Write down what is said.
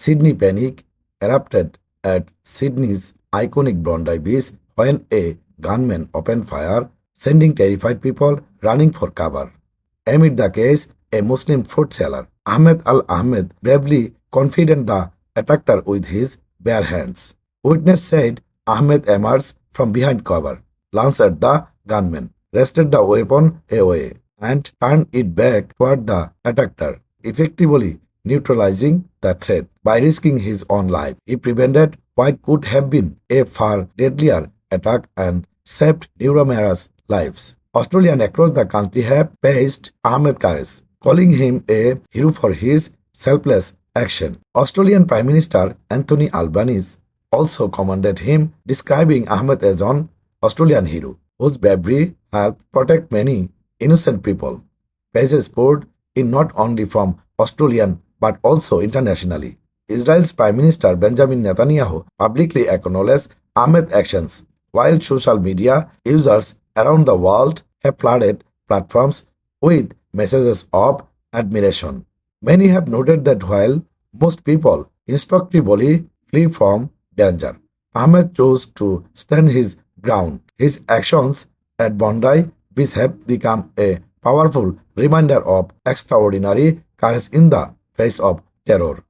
Sydney panic erupted at Sydney's iconic Bondi Beach when a gunman opened fire, sending terrified people running for cover. Amid the case, a Muslim fruit seller, Ahmed Al Ahmed, bravely confronted the attacker with his bare hands. Witness said Ahmed emerged from behind cover, glanced at the gunman, wrested the weapon away, and turned it back toward the attacker, effectively neutralizing the threat. By risking his own life, he prevented what could have been a far deadlier attack and saved numerous lives. Australians across the country have praised Ahmed courage, calling him a hero for his selfless action. Australian Prime Minister Anthony Albanese also commended him, describing Ahmed as an Australian hero whose bravery helped protect many innocent people. Praises poured in not only from Australian but also internationally. Israel's Prime Minister Benjamin Netanyahu publicly acknowledged Ahmed's actions, while social media users around the world have flooded platforms with messages of admiration. Many have noted that while most people instinctively flee from danger, Ahmed chose to stand his ground. His actions at Bondi Beach have become a powerful reminder of extraordinary courage in the face of terror.